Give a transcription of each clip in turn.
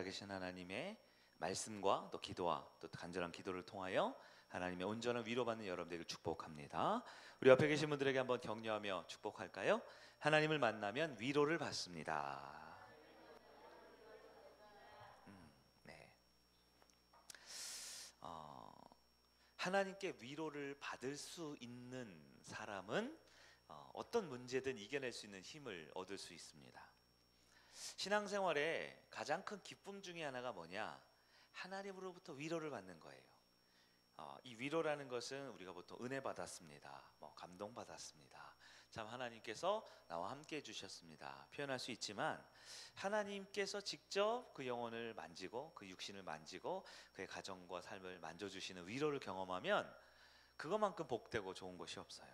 살아계신 하나님의 말씀과 또 기도와 또 간절한 기도를 통하여 하나님의 온전한 위로받는 여러분들에게 축복합니다. 우리 옆에 계신 분들에게 한번 격려하며 축복할까요? 하나님을 만나면 위로를 받습니다. 네. 하나님께 위로를 받을 수 있는 사람은 어떤 문제든 이겨낼 수 있는 힘을 얻을 수 있습니다. 신앙생활에 가장 큰 기쁨 중에 하나가 뭐냐? 하나님으로부터 위로를 받는 거예요. 이 위로라는 것은 우리가 보통 은혜 받았습니다, 감동 받았습니다, 참 하나님께서 나와 함께 해주셨습니다 표현할 수 있지만, 하나님께서 직접 그 영혼을 만지고 그 육신을 만지고 그의 가정과 삶을 만져주시는 위로를 경험하면 그것만큼 복되고 좋은 것이 없어요.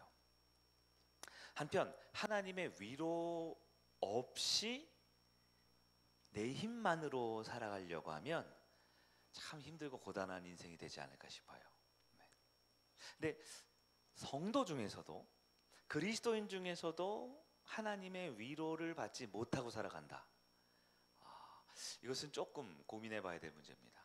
한편 하나님의 위로 없이 내 힘만으로 살아가려고 하면 참 힘들고 고단한 인생이 되지 않을까 싶어요. 근데 성도 중에서도, 그리스도인 중에서도 하나님의 위로를 받지 못하고 살아간다. 이것은 조금 고민해 봐야 될 문제입니다.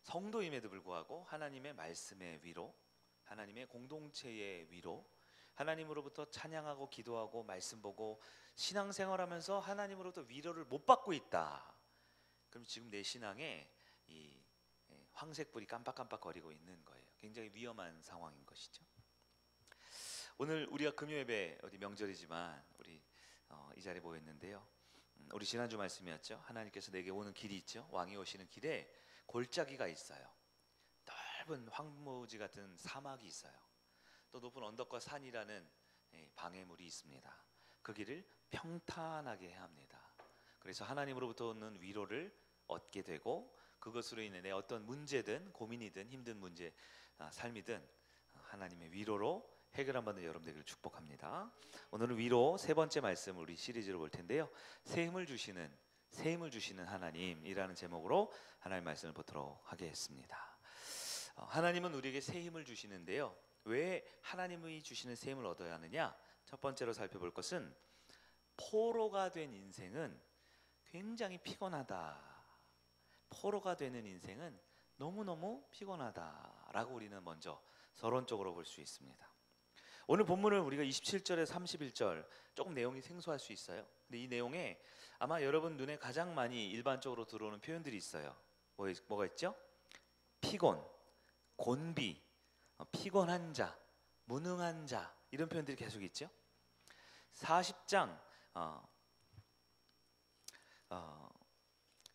성도임에도 불구하고 하나님의 말씀의 위로, 하나님의 공동체의 위로, 하나님으로부터 찬양하고 기도하고 말씀 보고 신앙생활하면서 하나님으로부터 위로를 못 받고 있다. 그럼 지금 내 신앙에 이 황색불이 깜빡깜빡거리고 있는 거예요. 굉장히 위험한 상황인 것이죠. 오늘 우리가 금요예배, 어디 명절이지만 우리 이 자리에 모였는데요. 우리 지난주 말씀이었죠. 하나님께서 내게 오는 길이 있죠. 왕이 오시는 길에 골짜기가 있어요. 넓은 황무지 같은 사막이 있어요. 또 높은 언덕과 산이라는 방해물이 있습니다. 그 길을 평탄하게 해야 합니다. 그래서 하나님으로부터 오는 위로를 얻게 되고, 그것으로 인해 내 어떤 문제든 고민이든 힘든 문제, 삶이든 하나님의 위로로 해결한 받는 여러분들을 축복합니다. 오늘은 위로 세 번째 말씀 우리 시리즈로 볼 텐데요. 새 힘을 주시는 하나님이라는 제목으로 하나님의 말씀을 보도록 하겠습니다. 하나님은 우리에게 새 힘을 주시는데요. 왜 하나님이 주시는 새 힘을 얻어야 하느냐? 첫 번째로 살펴볼 것은, 포로가 된 인생은 굉장히 피곤하다. 포로가 되는 인생은 너무너무 피곤하다라고 우리는 먼저 서론적으로 볼 수 있습니다. 오늘 본문을 우리가 27절에서 31절 조금 내용이 생소할 수 있어요. 근데 이 내용에 아마 여러분 눈에 가장 많이 일반적으로 들어오는 표현들이 있어요. 뭐가 있죠? 피곤, 곤비, 피곤한 자, 무능한 자, 이런 표현들이 계속 있죠. 40장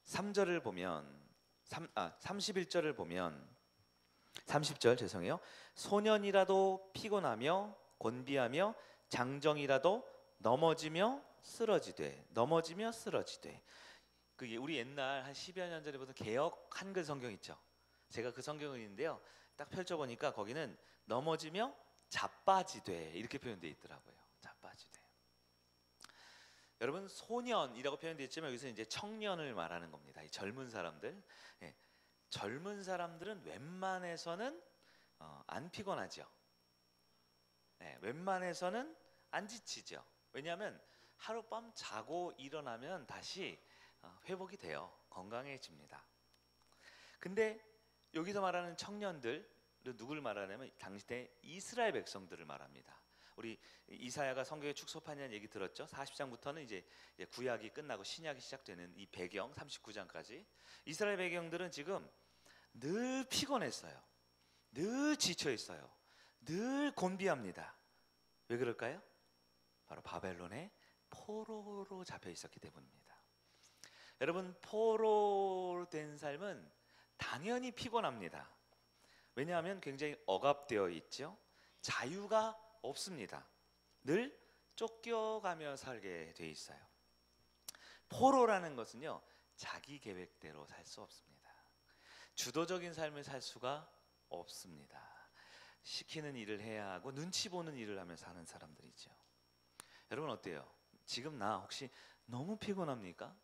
3절을 보면 31절을 보면 30절 죄송해요. 소년이라도 피곤하며 곤비하며 장정이라도 넘어지며 쓰러지되. 그게 우리 옛날 한 10여 년 전에 보던 개역 한글 성경 있죠. 제가 그 성경을 읽는데요, 딱 펼쳐보니까 거기는 넘어지며 자빠지되 이렇게 표현되어 있더라고요. 자빠지되. 여러분, 소년이라고 표현되어 있지만 여기서 이제 청년을 말하는 겁니다. 이 젊은 사람들. 젊은 사람들은 웬만해서는 안 피곤하죠. 웬만해서는 안 지치죠. 왜냐하면 하룻밤 자고 일어나면 다시 회복이 돼요. 건강해집니다. 근데 여기서 말하는 청년들은 누굴 말하냐면 당시 때 이스라엘 백성들을 말합니다. 우리 이사야가 성경에 축소판이라는 얘기 들었죠. 40장부터는 이제 구약이 끝나고 신약이 시작되는 이 배경 39장까지 이스라엘 백성들은 지금 늘 피곤했어요. 늘 지쳐 있어요. 늘 곤비합니다. 왜 그럴까요? 바로 바벨론의 포로로 잡혀 있었기 때문입니다. 여러분, 포로로 된 삶은 당연히 피곤합니다. 왜냐하면 굉장히 억압되어 있죠. 자유가 없습니다. 늘 쫓겨가며 살게 돼 있어요. 포로라는 것은요, 자기 계획대로 살 수 없습니다. 주도적인 삶을 살 수가 없습니다. 시키는 일을 해야 하고 눈치 보는 일을 하며 사는 사람들이죠. 여러분 어때요? 지금 나 혹시 너무 피곤합니까?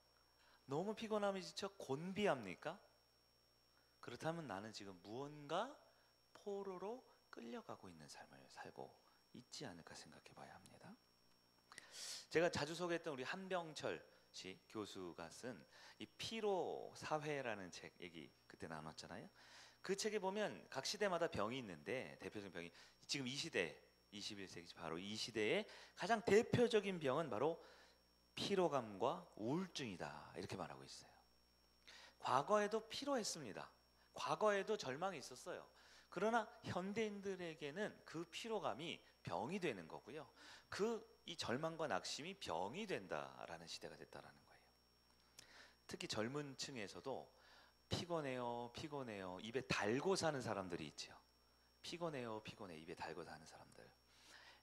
너무 피곤함에 지쳐 곤비합니까? 그렇다면 나는 지금 무언가 포로로 끌려가고 있는 삶을 살고 있지 않을까 생각해 봐야 합니다. 제가 자주 소개했던 우리 한병철 교수가 쓴 이 피로 사회라는 책 얘기 그때 나눴잖아요. 그 책에 보면 각 시대마다 병이 있는데 대표적인 병이 지금 이 시대 21세기 바로 이 시대의 가장 대표적인 병은 바로 피로감과 우울증이다 이렇게 말하고 있어요. 과거에도 피로했습니다. 과거에도 절망이 있었어요. 그러나 현대인들에게는 그 피로감이 병이 되는 거고요. 이 절망과 낙심이 병이 된다라는 시대가 됐다라는 거예요. 특히 젊은 층에서도 피곤해요, 피곤해요. 입에 달고 사는 사람들이 있죠. 피곤해요, 피곤해. 입에 달고 사는 사람들.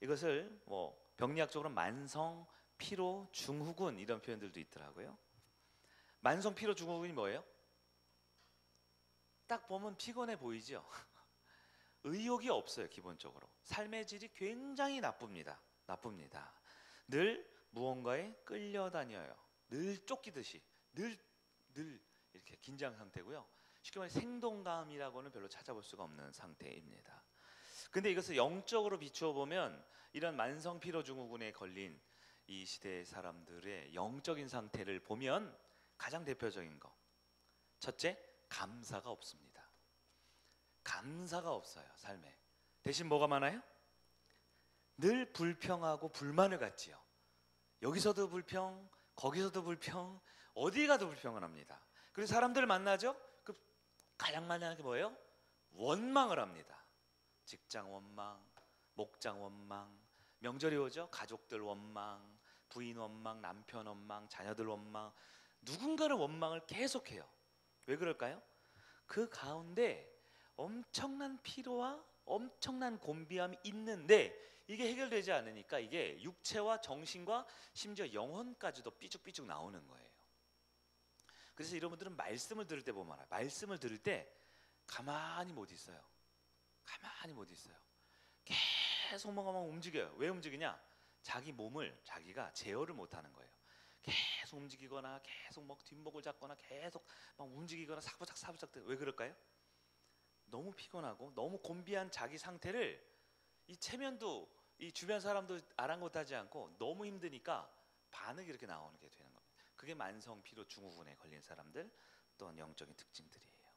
이것을 뭐 병리학적으로 만성 피로 증후군 이런 표현들도 있더라고요. 만성 피로 증후군이 뭐예요? 딱 보면 피곤해 보이죠. 의욕이 없어요. 기본적으로 삶의 질이 굉장히 나쁩니다. 늘 무언가에 끌려다녀요. 늘 쫓기듯이 늘 이렇게 긴장 상태고요. 쉽게 말해 생동감이라고는 별로 찾아볼 수가 없는 상태입니다. 근데 이것을 영적으로 비추어 보면 이런 만성 피로 증후군에 걸린 이 시대의 사람들의 영적인 상태를 보면 가장 대표적인 거, 첫째, 감사가 없습니다. 감사가 없어요. 삶에. 대신 뭐가 많아요? 늘 불평하고 불만을 갖지요. 여기서도 불평, 거기서도 불평, 어디 가도 불평을 합니다. 그래서 사람들을 만나죠. 그 가장 많이 하는 게 뭐예요? 원망을 합니다. 직장 원망, 목장 원망, 명절이 오죠. 가족들 원망, 부인 원망, 남편 원망, 자녀들 원망, 누군가를 원망을 계속해요. 왜 그럴까요? 그 가운데 엄청난 피로와 엄청난 곤비함이 있는데 이게 해결되지 않으니까 이게 육체와 정신과 심지어 영혼까지도 삐죽삐죽 나오는 거예요. 그래서 여러분들은 말씀을 들을 때 보면 알아요. 말씀을 들을 때 가만히 못 있어요. 가만히 못 있어요. 계속 뭔가 막 움직여요. 왜 움직이냐? 자기 몸을 자기가 제어를 못하는 거예요. 계속 움직이거나 계속 막 뒷목을 잡거나 계속 막 움직이거나 사부작 왜 그럴까요? 너무 피곤하고 너무 곤비한 자기 상태를 이 체면도 이 주변 사람도 아랑곳하지 않고 너무 힘드니까 반응이 이렇게 나오는 게 되는 겁니다. 그게 만성 피로 증후군에 걸린 사람들 또한 영적인 특징들이에요.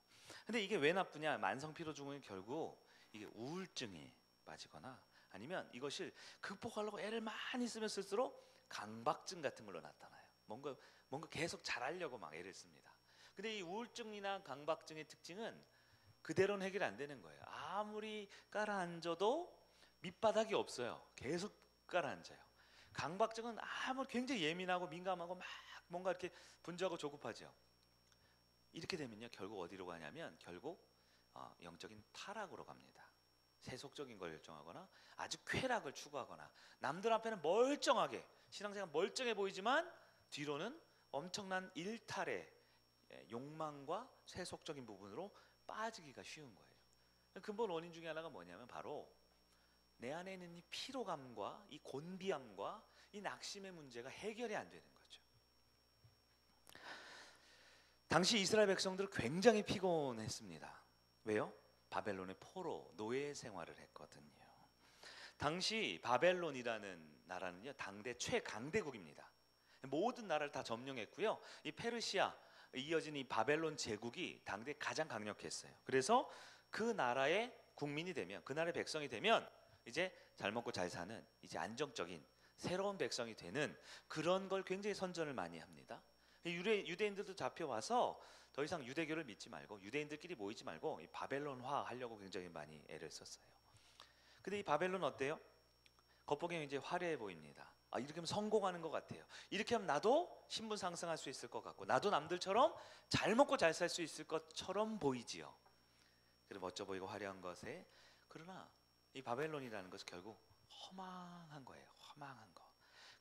근데 이게 왜 나쁘냐? 만성 피로 증후군이 결국 이게 우울증에 빠지거나 아니면 이것을 극복하려고 애를 많이 쓰면 쓸수록 강박증 같은 걸로 나타나요. 뭔가 계속 잘하려고 막 애를 씁니다. 근데 이 우울증이나 강박증의 특징은 그대로는 해결 안 되는 거예요. 아무리 깔아앉아도 밑바닥이 없어요. 계속 깔아앉아요. 강박증은 아무리 굉장히 예민하고 민감하고 막 뭔가 이렇게 분주하고 조급하죠. 이렇게 되면요 결국 어디로 가냐면 결국 영적인 타락으로 갑니다. 세속적인 걸 열정하거나 아주 쾌락을 추구하거나 남들 앞에는 멀쩡하게 신앙생활 멀쩡해 보이지만 뒤로는 엄청난 일탈의 욕망과 세속적인 부분으로 빠지기가 쉬운 거예요. 근본 원인 중에 하나가 뭐냐면 바로 내 안에 있는 이 피로감과 이 곤비함과 이 낙심의 문제가 해결이 안 되는 거죠. 당시 이스라엘 백성들은 굉장히 피곤했습니다. 왜요? 바벨론의 포로 노예 생활을 했거든요. 당시 바벨론이라는 나라는요 당대 최강대국입니다. 모든 나라를 다 점령했고요. 이 페르시아 이어진 이 바벨론 제국이 당대 가장 강력했어요. 그래서 그 나라의 국민이 되면 그 나라의 백성이 되면 이제 잘 먹고 잘 사는 이제 안정적인 새로운 백성이 되는 그런 걸 굉장히 선전을 많이 합니다. 유대인들도 잡혀와서 더 이상 유대교를 믿지 말고 유대인들끼리 모이지 말고 이 바벨론화 하려고 굉장히 많이 애를 썼어요. 근데 이 바벨론 어때요? 겉보기엔 이제 화려해 보입니다. 이렇게 하면 성공하는 것 같아요. 이렇게 하면 나도 신분 상승할 수 있을 것 같고 나도 남들처럼 잘 먹고 잘 살 수 있을 것처럼 보이지요. 그리고 멋져 보이고 화려한 것에 그러나 이 바벨론이라는 것은 결국 허망한 거예요. 허망한 거.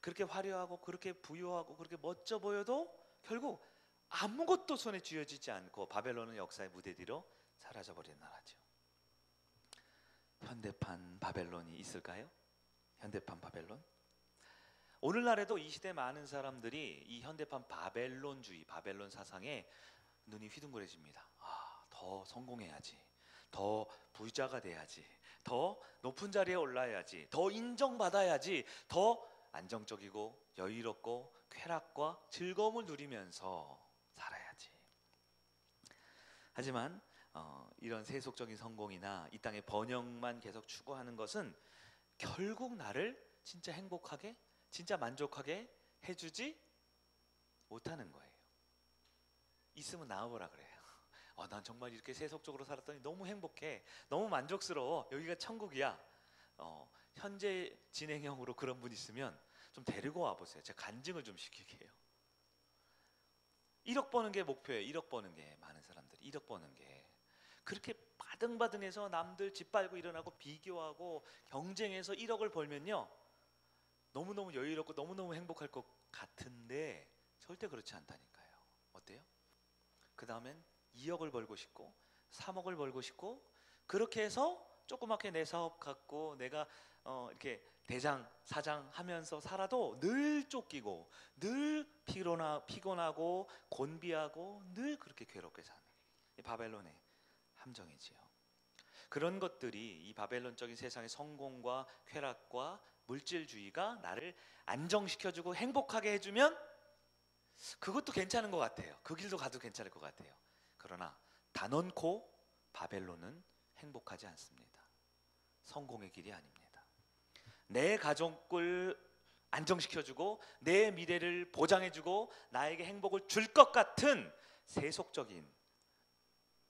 그렇게 화려하고 그렇게 부유하고 그렇게 멋져 보여도 결국 아무것도 손에 쥐어지지 않고 바벨론은 역사의 무대 뒤로 사라져버린 나라죠. 현대판 바벨론이 있을까요? 현대판 바벨론? 오늘날에도 이 시대 많은 사람들이 이 현대판 바벨론주의, 바벨론 사상에 눈이 휘둥그레집니다. 더 성공해야지, 더 부자가 돼야지, 더 높은 자리에 올라야지, 더 인정받아야지, 더 안정적이고 여유롭고 쾌락과 즐거움을 누리면서 살아야지. 하지만 이런 세속적인 성공이나 이 땅의 번영만 계속 추구하는 것은 결국 나를 진짜 행복하게, 진짜 만족하게 해주지 못하는 거예요. 있으면 나와보라 그래요. 난 정말 이렇게 세속적으로 살았더니 너무 행복해, 너무 만족스러워, 여기가 천국이야. 현재 진행형으로 그런 분 있으면 좀 데리고 와보세요. 제가 간증을 좀 시키게 해요. 1억 버는 게 목표예요. 1억 버는 게. 많은 사람들이 1억 버는 게 그렇게 바등바등해서 남들 짓밟고 일어나고 비교하고 경쟁해서 1억을 벌면요, 너무너무 여유롭고 너무너무 행복할 것 같은데 절대 그렇지 않다니까요. 어때요? 그 다음엔 2억을 벌고 싶고 3억을 벌고 싶고, 그렇게 해서 조그맣게 내 사업 갖고 내가 이렇게 대장 사장 하면서 살아도 늘 쫓기고 늘 피곤하고 곤비하고 늘 그렇게 괴롭게 사는 이 바벨론의 함정이지요. 그런 것들이 이 바벨론적인 세상의 성공과 쾌락과 물질주의가 나를 안정시켜주고 행복하게 해주면 그것도 괜찮은 것 같아요. 그 길도 가도 괜찮을 것 같아요. 그러나 단언코 바벨론은 행복하지 않습니다. 성공의 길이 아닙니다. 내 가족을 안정시켜주고 내 미래를 보장해주고 나에게 행복을 줄 것 같은 세속적인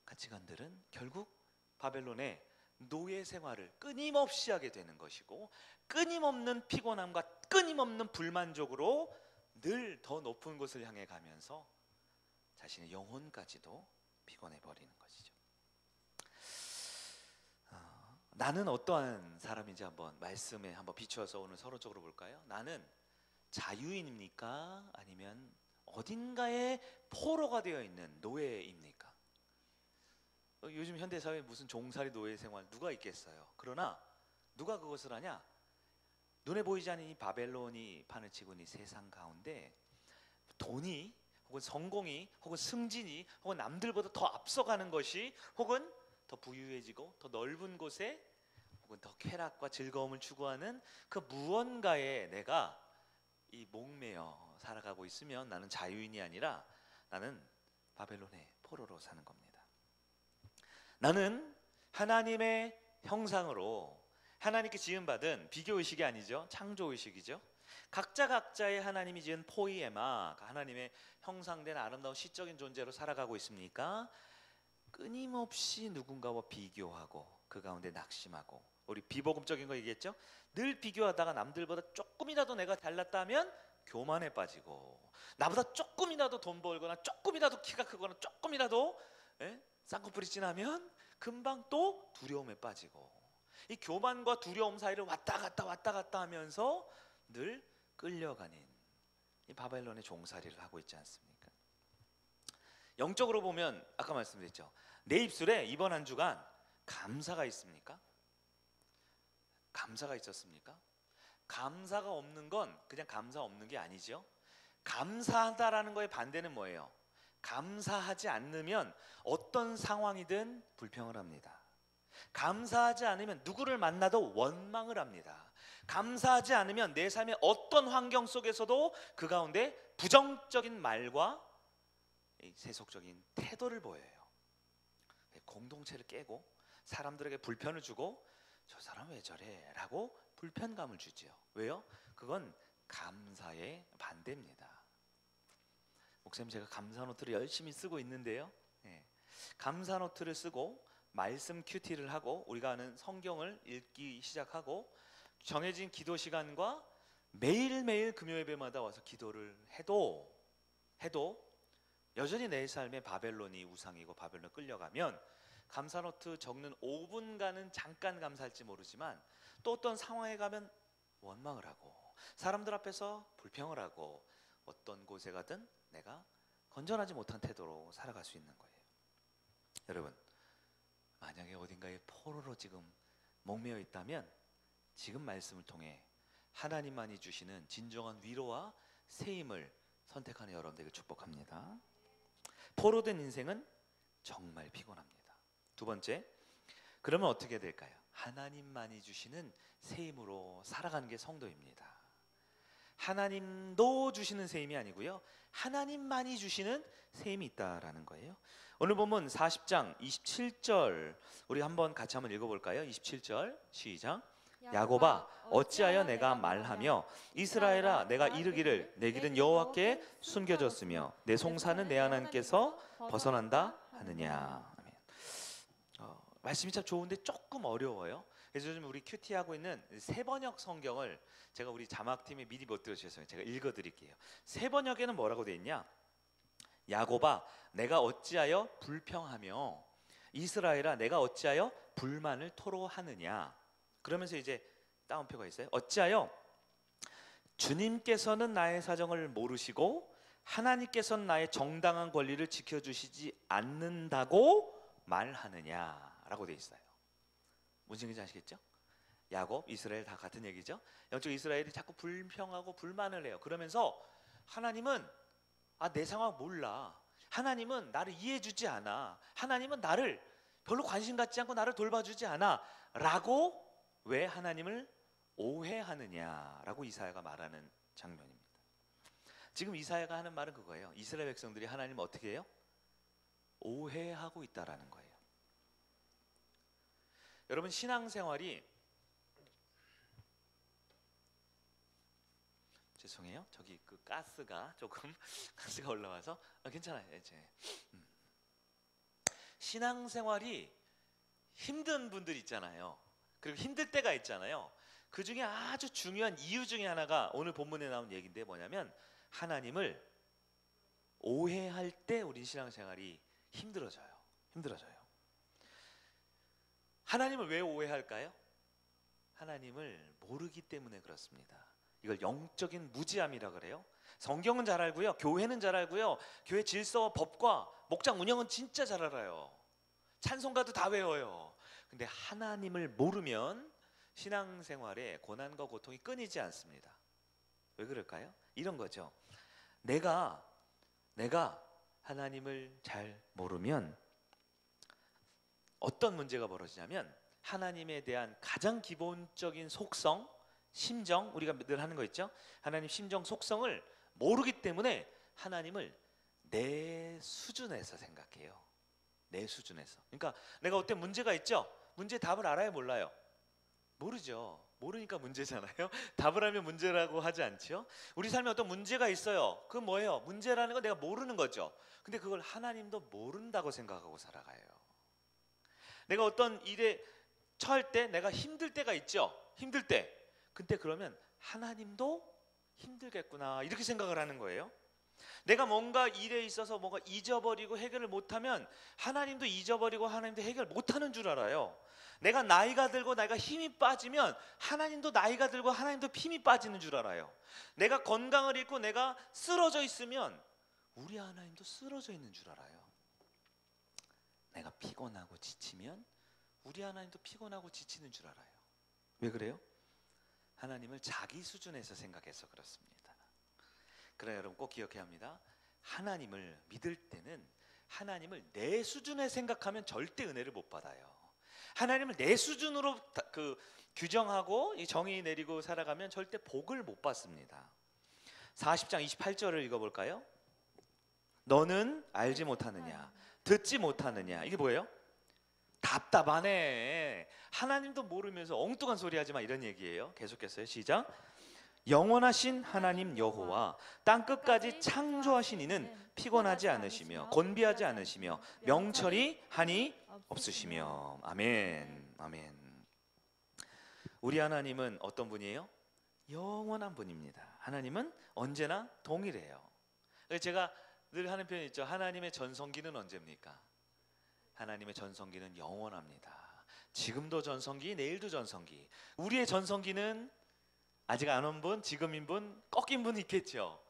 가치관들은 결국 바벨론의 노예 생활을 끊임없이 하게 되는 것이고, 끊임없는 피곤함과 끊임없는 불만족으로 늘 더 높은 곳을 향해 가면서 자신의 영혼까지도 피곤해 버리는 것이죠. 나는 어떠한 사람인지 한번 말씀에 한번 비추어서 오늘 서론적으로 볼까요? 나는 자유인입니까? 아니면 어딘가에 포로가 되어 있는 노예입니까? 요즘 현대사회에 무슨 종살이 노예 생활 누가 있겠어요? 그러나 누가 그것을 하냐? 눈에 보이지 않는 이 바벨론이 판을 치고 있는 이 세상 가운데 돈이 혹은 성공이 혹은 승진이 혹은 남들보다 더 앞서가는 것이, 혹은 더 부유해지고 더 넓은 곳에 혹은 더 쾌락과 즐거움을 추구하는 그 무언가에 내가 이 목매어 살아가고 있으면 나는 자유인이 아니라 나는 바벨론의 포로로 사는 겁니다. 나는 하나님의 형상으로 하나님께 지음받은 비교의식이 아니죠. 창조의식이죠. 각자의 하나님이 지은 포이에마, 하나님의 형상된 아름다운 시적인 존재로 살아가고 있습니까? 끊임없이 누군가와 비교하고 그 가운데 낙심하고, 우리 비복음적인 거 얘기했죠? 늘 비교하다가 남들보다 조금이라도 내가 잘났다면 교만에 빠지고, 나보다 조금이라도 돈 벌거나 조금이라도 키가 크거나 조금이라도 쌍꺼풀이 진하면 금방 또 두려움에 빠지고, 이 교만과 두려움 사이를 왔다 갔다 하면서 늘 끌려가는 이 바벨론의 종살이를 하고 있지 않습니까? 영적으로 보면 아까 말씀드렸죠. 내 입술에 이번 한 주간 감사가 있습니까? 감사가 있었습니까? 감사가 없는 건 그냥 감사 없는 게 아니죠. 감사하다라는 거의 반대는 뭐예요? 감사하지 않으면 어떤 상황이든 불평을 합니다. 감사하지 않으면 누구를 만나도 원망을 합니다. 감사하지 않으면 내 삶의 어떤 환경 속에서도 그 가운데 부정적인 말과 세속적인 태도를 보여요. 공동체를 깨고 사람들에게 불편을 주고 저 사람 왜 저래? 라고 불편감을 주죠. 왜요? 그건 감사의 반대입니다. 목사님, 제가 감사 노트를 열심히 쓰고 있는데요, 감사 노트를 쓰고 말씀 큐티를 하고 우리가 아는 성경을 읽기 시작하고 정해진 기도 시간과 매일매일 금요 예배마다 와서 기도를 해도 여전히 내 삶에 바벨론이 우상이고 바벨론 끌려가면 감사노트 적는 5분간은 잠깐 감사할지 모르지만 또 어떤 상황에 가면 원망을 하고 사람들 앞에서 불평을 하고 어떤 곳에 가든 내가 건전하지 못한 태도로 살아갈 수 있는 거예요. 여러분, 만약에 어딘가에 포로로 지금 목매어 있다면 지금 말씀을 통해 하나님만이 주시는 진정한 위로와 새힘을 선택하는 여러분들에게 축복합니다. 포로된 인생은 정말 피곤합니다. 두 번째, 그러면 어떻게 될까요? 하나님만이 주시는 새 힘으로 살아가는 게 성도입니다. 하나님도 주시는 새 힘이 아니고요, 하나님만이 주시는 새 힘이 있다라는 거예요. 오늘 본문 40장 27절 우리 한번 같이 한번 읽어볼까요? 27절 시작. 야곱아 어찌하여 내가 말하며 이스라엘아 내가 이르기를 내 길은 여호와께 숨겨졌으며 내 송사는 내 하나님께서 벗어난다 하느냐. 아멘. 말씀이 참 좋은데 조금 어려워요. 그래서 요즘 우리 큐티하고 있는 세번역 성경을 제가 우리 자막팀에 미리 못 들어주셔서 제가 읽어드릴게요. 세번역에는 뭐라고 되어 있냐? 야곱아 내가 어찌하여 불평하며 이스라엘아 내가 어찌하여 불만을 토로하느냐. 그러면서 이제 따옴표가 있어요. 어찌하여 주님께서는 나의 사정을 모르시고 하나님께서는 나의 정당한 권리를 지켜주시지 않는다고 말하느냐라고 되어 있어요. 무슨 얘기인지 아시겠죠? 야곱, 이스라엘 다 같은 얘기죠. 영적 이스라엘이 자꾸 불평하고 불만을 해요. 그러면서 하나님은 내 상황 몰라. 하나님은 나를 이해해주지 않아. 하나님은 나를 별로 관심 갖지 않고 나를 돌봐주지 않아 라고 왜 하나님을 오해하느냐라고 이사야가 말하는 장면입니다. 지금 이사야가 하는 말은 그거예요. 이스라엘 백성들이 하나님을 어떻게 해요? 오해하고 있다라는 거예요. 여러분 신앙생활이 죄송해요. 저기 그 가스가 조금 가스가 올라와서 괜찮아요. 이제 신앙생활이 힘든 분들 있잖아요. 그리고 힘들 때가 있잖아요. 그 중에 아주 중요한 이유 중에 하나가 오늘 본문에 나온 얘기인데 뭐냐면 하나님을 오해할 때 우리 신앙생활이 힘들어져요. 하나님을 왜 오해할까요? 하나님을 모르기 때문에 그렇습니다. 이걸 영적인 무지함이라 그래요. 성경은 잘 알고요, 교회는 잘 알고요, 교회 질서와 법과 목장 운영은 진짜 잘 알아요. 찬송가도 다 외워요. 근데 하나님을 모르면 신앙생활에 고난과 고통이 끊이지 않습니다. 왜 그럴까요? 이런 거죠. 내가 하나님을 잘 모르면 어떤 문제가 벌어지냐면 하나님에 대한 가장 기본적인 속성, 심정, 우리가 늘 하는 거 있죠? 하나님 심정, 속성을 모르기 때문에 하나님을 내 수준에서 생각해요. 내 수준에서. 그러니까 내가 어떤 문제가 있죠? 문제 답을 알아요, 몰라요? 모르죠. 모르니까 문제잖아요. 답을 알면 문제라고 하지 않죠? 우리 삶에 어떤 문제가 있어요. 그건 뭐예요? 문제라는 건 내가 모르는 거죠. 근데 그걸 하나님도 모른다고 생각하고 살아가요. 내가 어떤 일에 처할 때 내가 힘들 때가 있죠. 힘들 때. 근데 그러면 하나님도 힘들겠구나 이렇게 생각을 하는 거예요. 내가 뭔가 일에 있어서 뭔가 잊어버리고 해결을 못하면 하나님도 잊어버리고 하나님도 해결 못하는 줄 알아요. 내가 나이가 들고 내가 힘이 빠지면 하나님도 나이가 들고 하나님도 힘이 빠지는 줄 알아요. 내가 건강을 잃고 내가 쓰러져 있으면 우리 하나님도 쓰러져 있는 줄 알아요. 내가 피곤하고 지치면 우리 하나님도 피곤하고 지치는 줄 알아요. 왜 그래요? 하나님을 자기 수준에서 생각해서 그렇습니다. 그러나 여러분 꼭 기억해야 합니다. 하나님을 믿을 때는 하나님을 내 수준에 생각하면 절대 은혜를 못 받아요. 하나님을 내 수준으로 규정하고 정의 내리고 살아가면 절대 복을 못 받습니다. 40장 28절을 읽어볼까요? 너는 알지 못하느냐 듣지 못하느냐. 이게 뭐예요? 답답하네. 하나님도 모르면서 엉뚱한 소리 하지 마 이런 얘기예요. 계속했어요. 시작. 영원하신 하나님 여호와 땅끝까지 창조하신 이는 피곤하지 않으시며 곤비하지 않으시며 명철이 한이 없으시며. 아멘. 아멘. 우리 하나님은 어떤 분이에요? 영원한 분입니다. 하나님은 언제나 동일해요. 제가 늘 하는 표현이 있죠. 하나님의 전성기는 언제입니까? 하나님의 전성기는 영원합니다. 지금도 전성기, 내일도 전성기. 우리의 전성기는 아직 안 온 분, 지금인 분, 꺾인 분 있겠죠.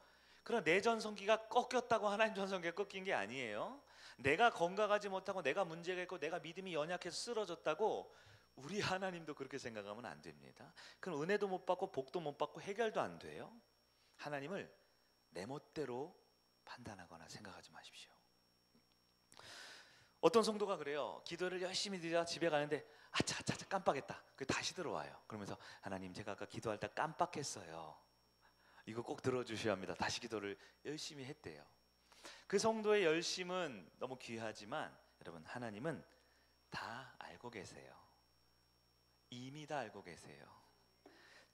그러나 내 전성기가 꺾였다고 하나님 전성기가 꺾인 게 아니에요. 내가 건강하지 못하고 내가 문제가 있고 내가 믿음이 연약해서 쓰러졌다고 우리 하나님도 그렇게 생각하면 안 됩니다. 그럼 은혜도 못 받고 복도 못 받고 해결도 안 돼요. 하나님을 내 멋대로 판단하거나 생각하지 마십시오. 어떤 성도가 그래요. 기도를 열심히 드려 집에 가는데 아차 깜빡했다. 그 다시 들어와요. 그러면서 하나님 제가 아까 기도할 때 깜빡했어요. 이거 꼭 들어주셔야 합니다. 다시 기도를 열심히 했대요. 그 성도의 열심은 너무 귀하지만 여러분, 하나님은 다 알고 계세요. 이미 다 알고 계세요.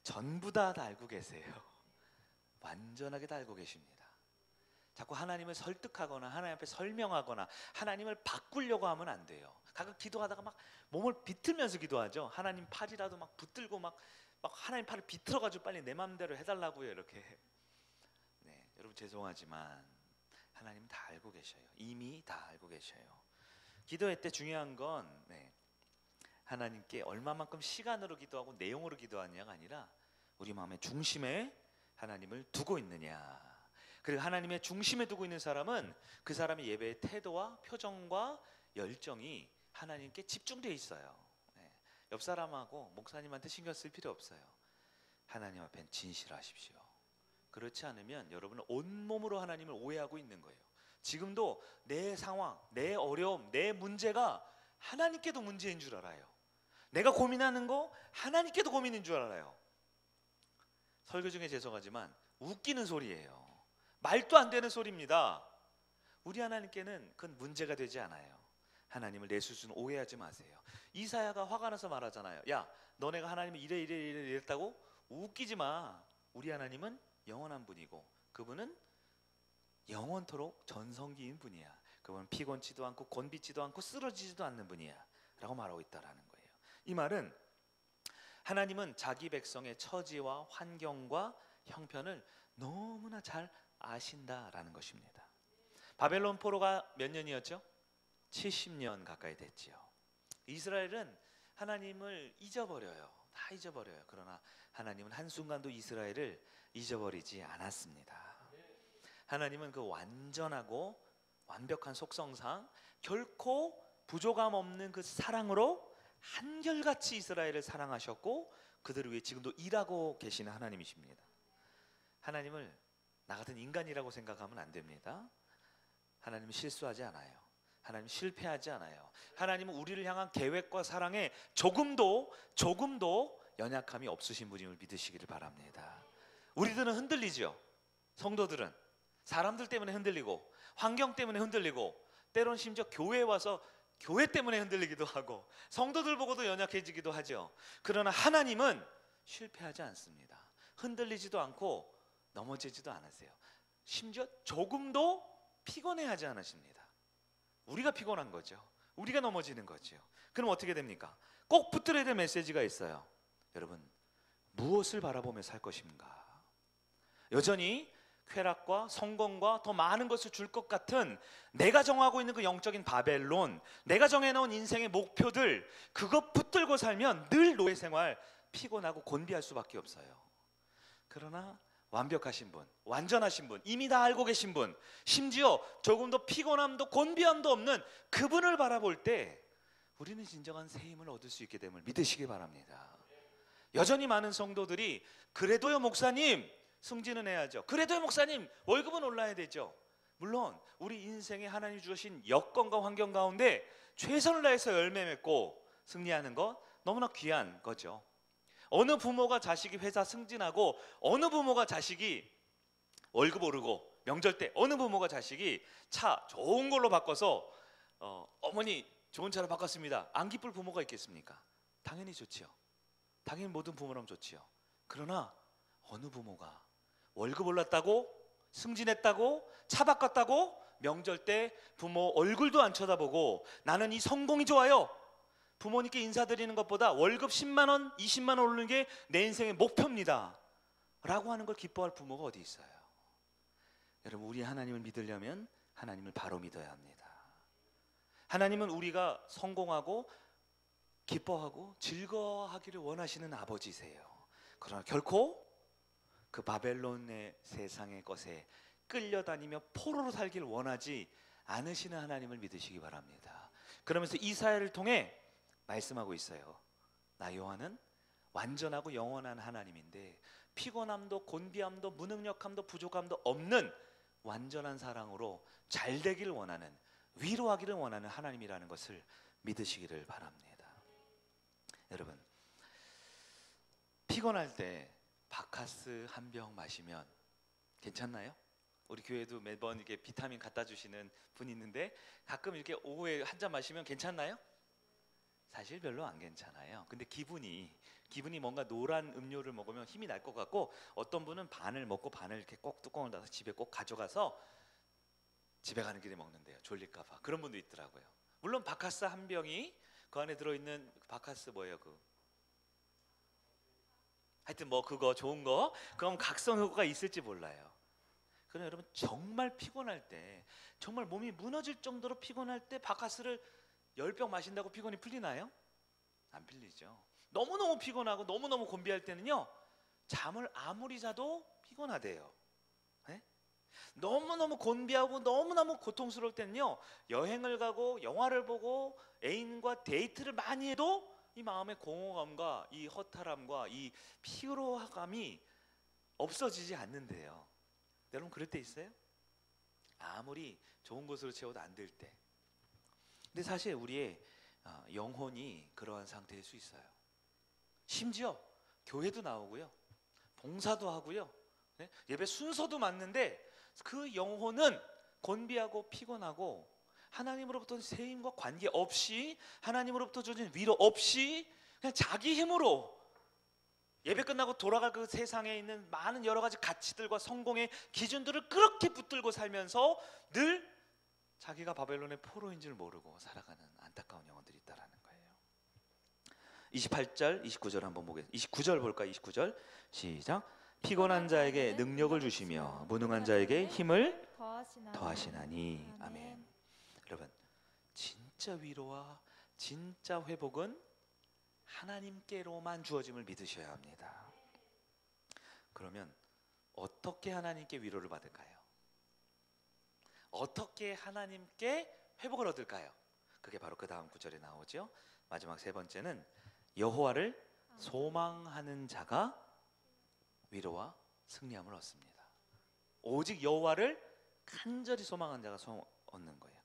전부 다 알고 계세요. 완전하게 다 알고 계십니다. 자꾸 하나님을 설득하거나 하나님 앞에 설명하거나 하나님을 바꾸려고 하면 안 돼요. 가끔 기도하다가 막 몸을 비틀면서 기도하죠. 하나님 팔이라도 막 붙들고 막 하나님 팔을 비틀어가지고 빨리 내 마음대로 해달라고요, 이렇게. 네, 여러분 죄송하지만 하나님 다 알고 계셔요. 이미 다 알고 계셔요. 기도할 때 중요한 건 하나님께 얼마만큼 시간으로 기도하고 내용으로 기도하느냐가 아니라 우리 마음의 중심에 하나님을 두고 있느냐. 그리고 하나님의 중심에 두고 있는 사람은 그 사람의 예배의 태도와 표정과 열정이 하나님께 집중되어 있어요. 옆 사람하고 목사님한테 신경 쓸 필요 없어요. 하나님 앞엔 진실하십시오. 그렇지 않으면 여러분은 온몸으로 하나님을 오해하고 있는 거예요. 지금도 내 상황, 내 어려움, 내 문제가 하나님께도 문제인 줄 알아요. 내가 고민하는 거 하나님께도 고민인 줄 알아요. 설교 중에 죄송하지만 웃기는 소리예요. 말도 안 되는 소리입니다. 우리 하나님께는 그건 문제가 되지 않아요. 하나님을 내 수준 오해하지 마세요. 이사야가 화가 나서 말하잖아요. 야, 너네가 하나님을 이랬다고? 웃기지 마. 우리 하나님은 영원한 분이고 그분은 영원토록 전성기인 분이야. 그분은 피곤치도 않고 곤비지도 않고 쓰러지지도 않는 분이야 라고 말하고 있다라는 거예요. 이 말은 하나님은 자기 백성의 처지와 환경과 형편을 너무나 잘 아신다라는 것입니다. 바벨론 포로가 몇 년이었죠? 70년 가까이 됐지요. 이스라엘은 하나님을 잊어버려요. 다 잊어버려요. 그러나 하나님은 한순간도 이스라엘을 잊어버리지 않았습니다. 하나님은 그 완전하고 완벽한 속성상 결코 부족함 없는 그 사랑으로 한결같이 이스라엘을 사랑하셨고 그들을 위해 지금도 일하고 계시는 하나님이십니다. 하나님을 나 같은 인간이라고 생각하면 안 됩니다. 하나님은 실수하지 않아요. 하나님은 실패하지 않아요. 하나님은 우리를 향한 계획과 사랑에 조금도 연약함이 없으신 분임을 믿으시기를 바랍니다. 우리들은 흔들리죠. 성도들은 사람들 때문에 흔들리고 환경 때문에 흔들리고 때론 심지어 교회에 와서 교회 때문에 흔들리기도 하고 성도들 보고도 연약해지기도 하죠. 그러나 하나님은 실패하지 않습니다. 흔들리지도 않고 넘어지지도 않으세요. 심지어 조금도 피곤해하지 않으십니다. 우리가 피곤한 거죠. 우리가 넘어지는 거죠. 그럼 어떻게 됩니까? 꼭 붙들어야 될 메시지가 있어요. 여러분, 무엇을 바라보며 살 것인가? 여전히 쾌락과 성공과 더 많은 것을 줄 것 같은 내가 정하고 있는 그 영적인 바벨론, 내가 정해놓은 인생의 목표들, 그것 붙들고 살면 늘 노예 생활, 피곤하고 곤비할 수밖에 없어요. 그러나 완벽하신 분, 완전하신 분, 이미 다 알고 계신 분, 심지어 조금도 피곤함도 곤비함도 없는 그분을 바라볼 때 우리는 진정한 새 힘을 얻을 수 있게 됨을 믿으시기 바랍니다. 여전히 많은 성도들이 그래도요 목사님 승진은 해야죠. 그래도요 목사님 월급은 올라야 되죠. 물론 우리 인생에 하나님이 주신 여건과 환경 가운데 최선을 다해서 열매 맺고 승리하는 것 너무나 귀한 거죠. 어느 부모가 자식이 회사 승진하고 어느 부모가 자식이 월급 오르고 명절 때 어느 부모가 자식이 차 좋은 걸로 바꿔서 어머니 좋은 차로 바꿨습니다. 안 기쁠 부모가 있겠습니까? 당연히 좋지요. 당연히 모든 부모라면 좋지요. 그러나 어느 부모가 월급 올랐다고 승진했다고 차 바꿨다고 명절 때 부모 얼굴도 안 쳐다보고 나는 이 성공이 좋아요. 부모님께 인사드리는 것보다 월급 10만 원, 20만 원 오르는 게 내 인생의 목표입니다 라고 하는 걸 기뻐할 부모가 어디 있어요? 여러분, 우리 하나님을 믿으려면 하나님을 바로 믿어야 합니다. 하나님은 우리가 성공하고 기뻐하고 즐거워하기를 원하시는 아버지세요. 그러나 결코 그 바벨론의 세상의 것에 끌려다니며 포로로 살기를 원하지 않으시는 하나님을 믿으시기 바랍니다. 그러면서 이사야를 통해 말씀하고 있어요. 나 요한은 완전하고 영원한 하나님인데 피곤함도 곤비함도 무능력함도 부족함도 없는 완전한 사랑으로 잘 되기를 원하는, 위로하기를 원하는 하나님이라는 것을 믿으시기를 바랍니다. 여러분, 피곤할 때 바카스 한 병 마시면 괜찮나요? 우리 교회도 매번 이렇게 비타민 갖다 주시는 분이 있는데 가끔 이렇게 오후에 한 잔 마시면 괜찮나요? 사실 별로 안 괜찮아요. 근데 기분이 뭔가 노란 음료를 먹으면 힘이 날 것 같고, 어떤 분은 반을 먹고 반을 이렇게 꼭 뚜껑을 닫아서 집에 꼭 가져가서 집에 가는 길에 먹는데요. 졸릴까 봐. 그런 분도 있더라고요. 물론 바카스 한 병이 그 안에 들어있는 바카스 뭐예요? 하여튼 뭐 그거 좋은 거, 그럼 각성 효과가 있을지 몰라요. 그럼 여러분 정말 피곤할 때, 정말 몸이 무너질 정도로 피곤할 때 바카스를 10병 마신다고 피곤이 풀리나요? 안 풀리죠. 너무너무 피곤하고 너무너무 곤비할 때는요, 잠을 아무리 자도 피곤하대요. 네? 너무너무 곤비하고 너무너무 고통스러울 때는요, 여행을 가고 영화를 보고 애인과 데이트를 많이 해도 이 마음의 공허감과 이 허탈함과 이 피로감이 없어지지 않는데요. 여러분 그럴 때 있어요? 아무리 좋은 것으로 채워도 안 될 때. 근데 사실 우리의 영혼이 그러한 상태일 수 있어요. 심지어 교회도 나오고요, 봉사도 하고요, 네? 예배 순서도 맞는데 그 영혼은 곤비하고 피곤하고 하나님으로부터 세임과 관계없이, 하나님으로부터 주어진 위로 없이 그냥 자기 힘으로 예배 끝나고 돌아갈 그 세상에 있는 많은 여러 가지 가치들과 성공의 기준들을 그렇게 붙들고 살면서 늘 자기가 바벨론의 포로인 줄 모르고 살아가는 안타까운 영혼들이 있다라는 거예요. 28절, 29절 한번 보겠습니다. 29절 볼까요? 29절 시작. 피곤한 자에게 능력을 주시며 무능한 자에게 힘을 더하시나니. 아멘. 여러분, 진짜 위로와 진짜 회복은 하나님께로만 주어짐을 믿으셔야 합니다. 그러면 어떻게 하나님께 위로를 받을까요? 어떻게 하나님께 회복을 얻을까요? 그게 바로 그 다음 구절에 나오죠. 마지막 세 번째는 여호와를 소망하는 자가 위로와 승리함을 얻습니다. 오직 여호와를 간절히 소망하는 자가 얻는 거예요.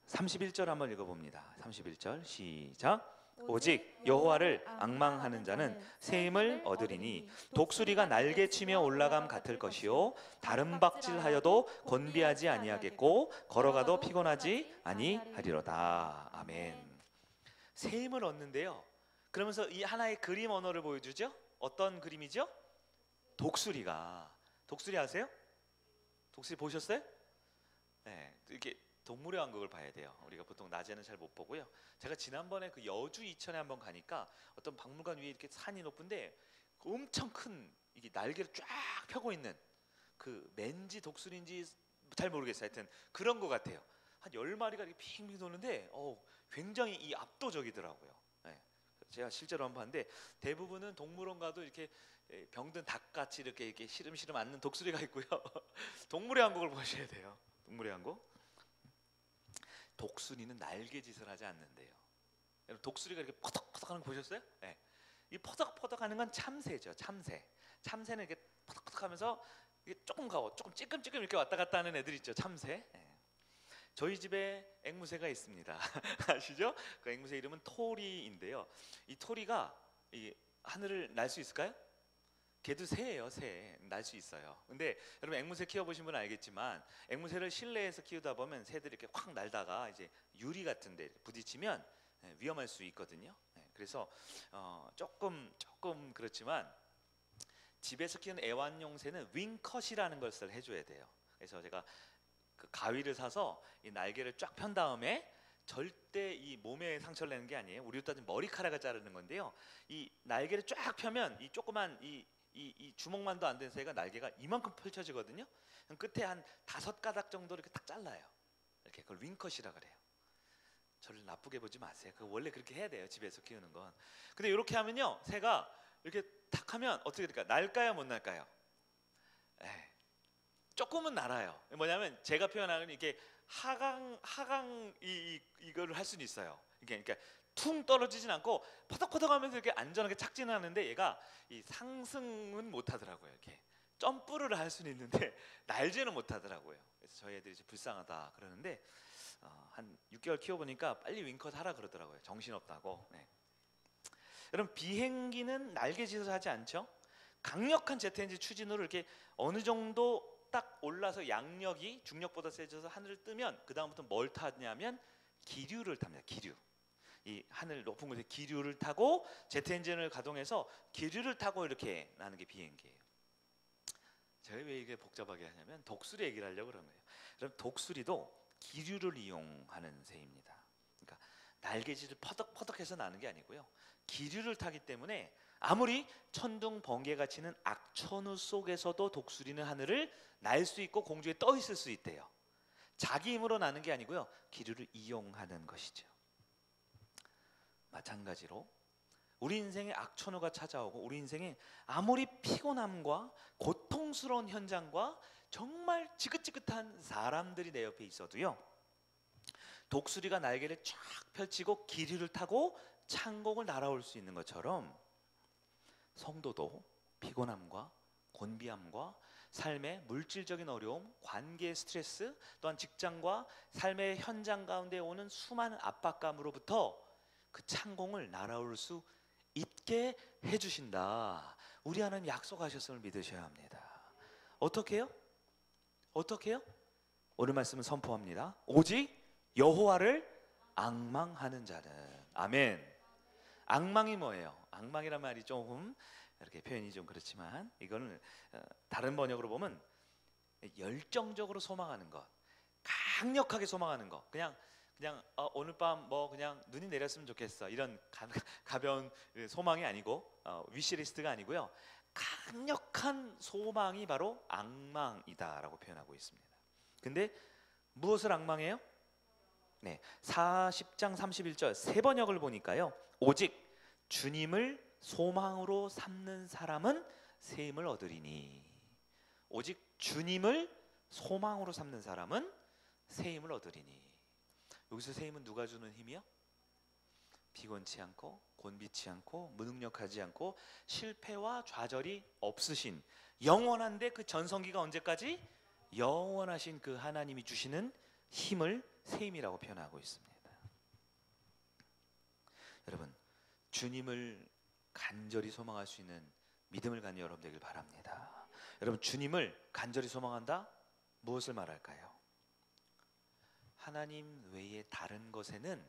31절 한번 읽어봅니다. 31절 시작. 오직 여호와를 앙망하는 자는 새 힘을 얻으리니 독수리가 날개치며 올라감 같을 것이요 다름박질하여도 곤비하지 아니하겠고 걸어가도 피곤하지 아니하리로다. 아멘. 새 힘을 얻는데요, 그러면서 이 하나의 그림 언어를 보여주죠. 어떤 그림이죠? 독수리 아세요? 독수리 보셨어요? 네, 이렇게 동물의 왕국을 봐야 돼요. 우리가 보통 낮에는 잘 못 보고요. 제가 지난번에 그 여주 이천에 한번 가니까 어떤 박물관 위에 이렇게 산이 높은데 엄청 큰 이게 날개를 쫙 펴고 있는 그 맨지 독수리인지 잘 모르겠어요. 하여튼 그런 것 같아요. 한 10마리가 이렇게 핑핑 도는데 굉장히 이 압도적이더라고요. 네. 제가 실제로 한번 봤는데 대부분은 동물원 가도 이렇게 병든 닭같이 이렇게 시름시름 앉는 독수리가 있고요. 동물의 왕국을 보셔야 돼요. 동물의 왕국. 독수리는 날개짓을 하지 않는데요. 여러분 독수리가 이렇게 퍼덕퍼덕하는 거 보셨어요? 네. 이 퍼덕퍼덕하는 건 참새죠. 참새는 이렇게 퍼덕퍼덕하면서 이게 조금 찔끔찔끔 이렇게 왔다 갔다 하는 애들 있죠. 참새. 네. 저희 집에 앵무새가 있습니다. 아시죠? 그 앵무새 이름은 토리인데요. 이 토리가 이 하늘을 날 수 있을까요? 걔도 새예요. 새 날 수 있어요. 근데 여러분 앵무새 키워보신 분은 알겠지만 앵무새를 실내에서 키우다 보면 새들이 이렇게 확 날다가 이제 유리 같은데 부딪히면 위험할 수 있거든요. 그래서 조금 그렇지만 집에서 키우는 애완용 새는 윙컷이라는 것을 해줘야 돼요. 그래서 제가 그 가위를 사서 이 날개를 쫙 편 다음에 절대 이 몸에 상처를 내는 게 아니에요. 우리로 따지면 머리카락을 자르는 건데요. 이 날개를 쫙 펴면 이 조그만 이 주먹만도 안 된 새가 날개가 이만큼 펼쳐지거든요. 끝에 한 5가닥 정도 이렇게 딱 잘라요. 이렇게 그걸 윙컷이라 그래요. 저를 나쁘게 보지 마세요. 그거 원래 그렇게 해야 돼요. 집에서 키우는 건. 근데 이렇게 하면요, 새가 이렇게 탁 하면 어떻게 될까요? 날까요, 못 날까요? 조금은 날아요. 뭐냐면 제가 표현하는 이게 하강 이거를 할 수는 있어요. 그러니까 퉁 떨어지진 않고 퍼덕퍼덕하면서 이렇게 안전하게 착진을 하는데 얘가 이 상승은 못 하더라고요. 이렇게 점프를 할 수는 있는데 날지는 못 하더라고요. 그래서 저희 애들이 이제 불쌍하다 그러는데 한 6개월 키워보니까 빨리 윙컷 하라 그러더라고요. 정신없다고. 네. 여러분 비행기는 날개짓을 하지 않죠? 강력한 제트엔진 추진으로 이렇게 어느 정도 딱 올라서 양력이 중력보다 세져서 하늘을 뜨면 그 다음부터 뭘 타냐면 기류를 탑니다. 기류. 이 하늘 높은 곳에 기류를 타고 제트 엔진을 가동해서 기류를 타고 이렇게 나는 게 비행기예요. 제가 왜 이게 복잡하게 하냐면 독수리 얘기를 하려고 그런 거예요. 그럼 독수리도 기류를 이용하는 새입니다. 그러니까 날개짓을 퍼덕퍼덕해서 나는 게 아니고요. 기류를 타기 때문에 아무리 천둥 번개가 치는 악천후 속에서도 독수리는 하늘을 날 수 있고 공중에 떠 있을 수 있대요. 자기 힘으로 나는 게 아니고요. 기류를 이용하는 것이죠. 마찬가지로 우리 인생에 악천후가 찾아오고 우리 인생에 아무리 피곤함과 고통스러운 현장과 정말 지긋지긋한 사람들이 내 옆에 있어도요, 독수리가 날개를 쫙 펼치고 기류를 타고 창공을 날아올 수 있는 것처럼 성도도 피곤함과 곤비함과 삶의 물질적인 어려움, 관계의 스트레스, 또한 직장과 삶의 현장 가운데 오는 수많은 압박감으로부터 그 창공을 날아올 수 있게 해주신다. 우리 하나님 약속하셨음을 믿으셔야 합니다. 어떻게 해요? 어떻게 해요? 오늘 말씀은 선포합니다. 오직 여호와를 앙망하는 자는. 아멘. 앙망이 뭐예요? 앙망이란 말이 조금 이렇게 표현이 좀 그렇지만 이거는 다른 번역으로 보면 열정적으로 소망하는 것, 강력하게 소망하는 것. 그냥 오늘 밤 뭐 그냥 눈이 내렸으면 좋겠어, 이런 가벼운 소망이 아니고 위시리스트가 아니고요, 강력한 소망이 바로 앙망이다라고 표현하고 있습니다. 근데 무엇을 앙망해요? 네, 40장 31절 세 번역을 보니까요, 오직 주님을 소망으로 삼는 사람은 새 힘을 얻으리니. 오직 주님을 소망으로 삼는 사람은 새 힘을 얻으리니. 여기서 새 힘은 누가 주는 힘이요? 피곤치 않고 곤비치 않고 무능력하지 않고 실패와 좌절이 없으신, 영원한데 그 전성기가 언제까지? 영원하신 그 하나님이 주시는 힘을 새 힘이라고 표현하고 있습니다. 여러분, 주님을 간절히 소망할 수 있는 믿음을 갖는 여러분 되길 바랍니다. 여러분, 주님을 간절히 소망한다? 무엇을 말할까요? 하나님 외에 다른 것에는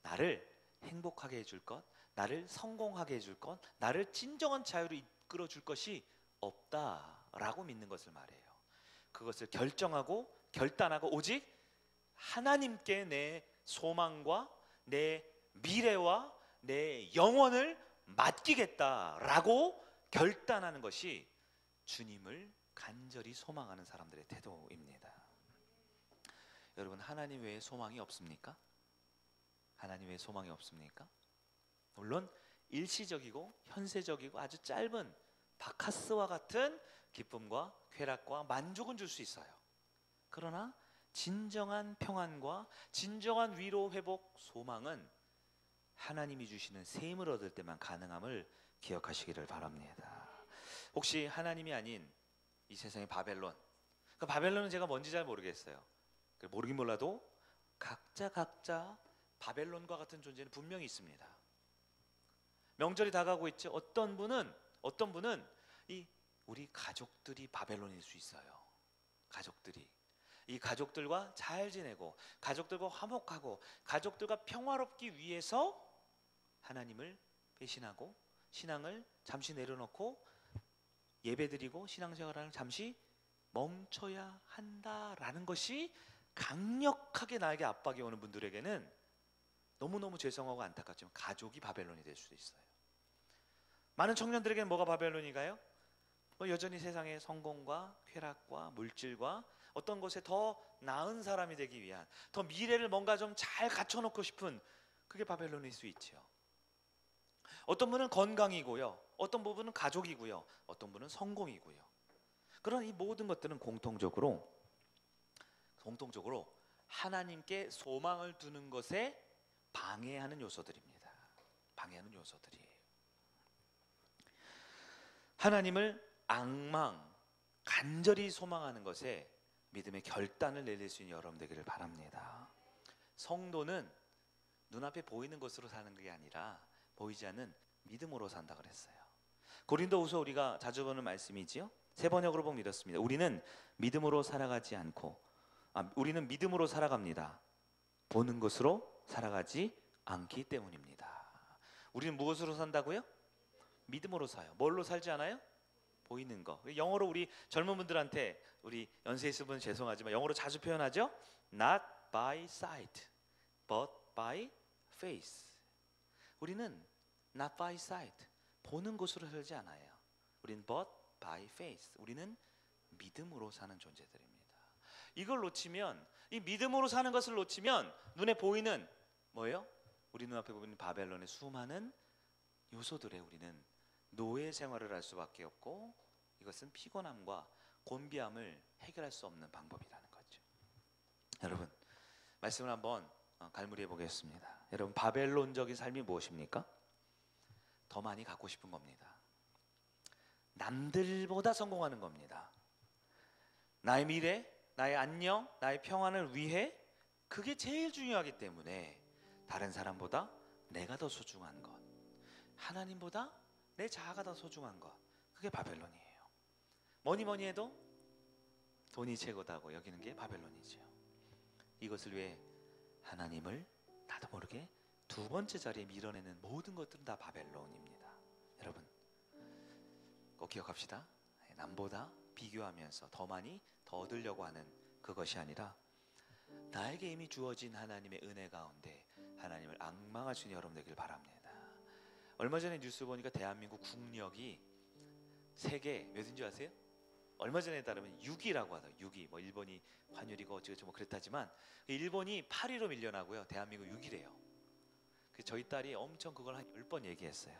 나를 행복하게 해줄 것, 나를 성공하게 해줄 것, 나를 진정한 자유로 이끌어 줄 것이 없다라고 믿는 것을 말해요. 그것을 결정하고 결단하고 오직 하나님께 내 소망과 내 미래와 내 영혼을 맡기겠다라고 결단하는 것이 주님을 간절히 소망하는 사람들의 태도입니다. 여러분, 하나님 외에 소망이 없습니까? 하나님 외에 소망이 없습니까? 물론 일시적이고 현세적이고 아주 짧은 바카스와 같은 기쁨과 쾌락과 만족은 줄 수 있어요. 그러나 진정한 평안과 진정한 위로, 회복, 소망은 하나님이 주시는 새 힘을 얻을 때만 가능함을 기억하시기를 바랍니다. 혹시 하나님이 아닌 이 세상의 바벨론, 그 바벨론은 제가 뭔지 잘 모르겠어요. 모르긴 몰라도 각자 바벨론과 같은 존재는 분명히 있습니다. 명절이 다가오고 있죠. 어떤 분은 이 우리 가족들이 바벨론일 수 있어요. 가족들이, 이 가족들과 잘 지내고 가족들과 화목하고 가족들과 평화롭기 위해서 하나님을 배신하고 신앙을 잠시 내려놓고 예배드리고 신앙생활을 잠시 멈춰야 한다라는 것이 강력하게 나에게 압박이 오는 분들에게는 너무너무 죄송하고 안타깝지만 가족이 바벨론이 될 수도 있어요. 많은 청년들에게는 뭐가 바벨론인가요? 여전히 세상의 성공과 쾌락과 물질과 어떤 것에 더 나은 사람이 되기 위한, 더 미래를 뭔가 좀 잘 갖춰놓고 싶은, 그게 바벨론일 수 있죠. 어떤 분은 건강이고요, 어떤 부분은 가족이고요, 어떤 분은 성공이고요. 그런 이 모든 것들은 공통적으로 하나님께 소망을 두는 것에 방해하는 요소들입니다. 방해하는 요소들이에요. 하나님을 간절히 소망하는 것에 믿음의 결단을 내릴 수 있는 여러분 되기를 바랍니다. 성도는 눈앞에 보이는 것으로 사는 게 아니라 보이지 않는 믿음으로 산다 그랬어요. 고린도후서 우리가 자주 보는 말씀이지요. 세 번역으로 보면 이렇습니다. 우리는 믿음으로 살아가지 않고 우리는 믿음으로 살아갑니다. 보는 것으로 살아가지 않기 때문입니다. 우리는 무엇으로 산다고요? 믿음으로 사요. 뭘로 살지 않아요? 보이는 거. 영어로 우리 젊은 분들한테, 우리 연세 있으신 분은 죄송하지만 영어로 자주 표현하죠. Not by sight, but by faith. 우리는 not by sight, 보는 것으로 살지 않아요. 우리는 but by faith, 우리는 믿음으로 사는 존재들입니다. 이걸 놓치면, 이 믿음으로 사는 것을 놓치면 눈에 보이는 뭐예요? 우리 눈앞에 보이는 바벨론의 수많은 요소들에 우리는 노예 생활을 할 수밖에 없고, 이것은 피곤함과 곤비함을 해결할 수 없는 방법이라는 거죠. 여러분, 말씀을 한번 갈무리해 보겠습니다. 여러분, 바벨론적인 삶이 무엇입니까? 더 많이 갖고 싶은 겁니다. 남들보다 성공하는 겁니다. 나의 미래, 나의 안녕, 나의 평안을 위해, 그게 제일 중요하기 때문에 다른 사람보다 내가 더 소중한 것, 하나님보다 내 자아가 더 소중한 것, 그게 바벨론이에요. 뭐니 해도 돈이 최고다고 여기는 게 바벨론이죠. 이것을 위해 하나님을 나도 모르게 두 번째 자리에 밀어내는 모든 것들은 다 바벨론입니다. 여러분, 꼭 기억합시다. 남보다 비교하면서 더 많이 더 얻으려고 하는 그것이 아니라, 나에게 이미 주어진 하나님의 은혜 가운데 하나님을 앙망할 수 있는 여러분 되길 바랍니다. 얼마 전에 뉴스 보니까 대한민국 국력이 세계 몇인지 아세요? 얼마 전에 따르면 6위라고 하더라고요. 6위. 뭐 일본이 환율이고 어쩌고 뭐 그랬다지만 일본이 8위로 밀려나고요. 대한민국 6위래요. 저희 딸이 엄청 그걸 한 10번 얘기했어요.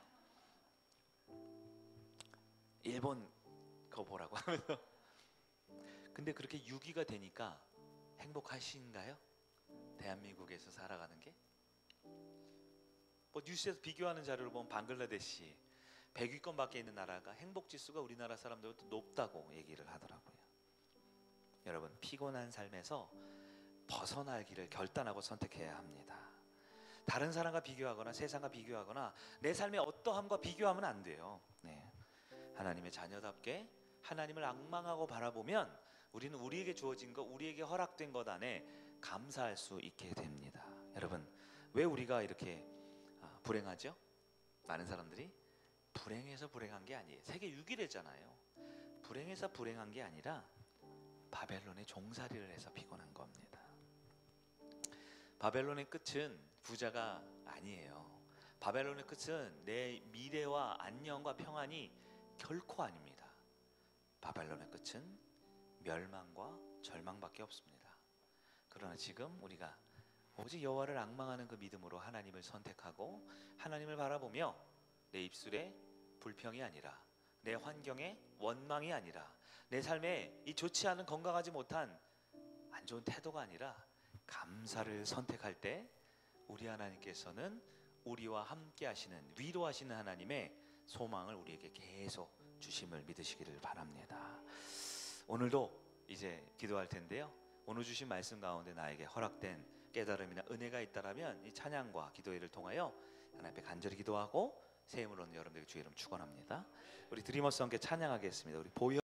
일본 그거 보라고 하면서. 근데 그렇게 6위가 되니까 행복하신가요? 대한민국에서 살아가는 게? 뭐 뉴스에서 비교하는 자료를 보면 방글라데시 100위권밖에 있는 나라가 행복지수가 우리나라 사람들보다 높다고 얘기를 하더라고요. 여러분, 피곤한 삶에서 벗어나기를 결단하고 선택해야 합니다. 다른 사람과 비교하거나 세상과 비교하거나 내 삶의 어떠함과 비교하면 안 돼요. 네. 하나님의 자녀답게 하나님을 앙망하고 바라보면 우리는 우리에게 주어진 것, 우리에게 허락된 것 안에 감사할 수 있게 됩니다. 여러분, 왜 우리가 이렇게 불행하죠? 많은 사람들이 불행해서 불행한 게 아니에요. 세계 6위랬잖아요. 불행해서 불행한 게 아니라 바벨론의 종살이를 해서 피곤한 겁니다. 바벨론의 끝은 부자가 아니에요. 바벨론의 끝은 내 미래와 안녕과 평안이 결코 아닙니다. 바벨론의 끝은 멸망과 절망밖에 없습니다. 그러나 지금 우리가 오직 여호와를 앙망하는 그 믿음으로 하나님을 선택하고 하나님을 바라보며 내 입술에 불평이 아니라, 내 환경에 원망이 아니라, 내 삶에 이 좋지 않은 건강하지 못한 안 좋은 태도가 아니라 감사를 선택할 때 우리 하나님께서는 우리와 함께 하시는, 위로하시는 하나님의 소망을 우리에게 계속 주심을 믿으시기를 바랍니다. 오늘도 이제 기도할 텐데요, 오늘 주신 말씀 가운데 나에게 허락된 깨달음이나 은혜가 있다라면 이 찬양과 기도회를 통하여 하나님 앞에 간절히 기도하고 새 힘을 얻는 여러분들에게 주의 이름 축원합니다. 우리 드리머스 함께 찬양하겠습니다. 우리 보혈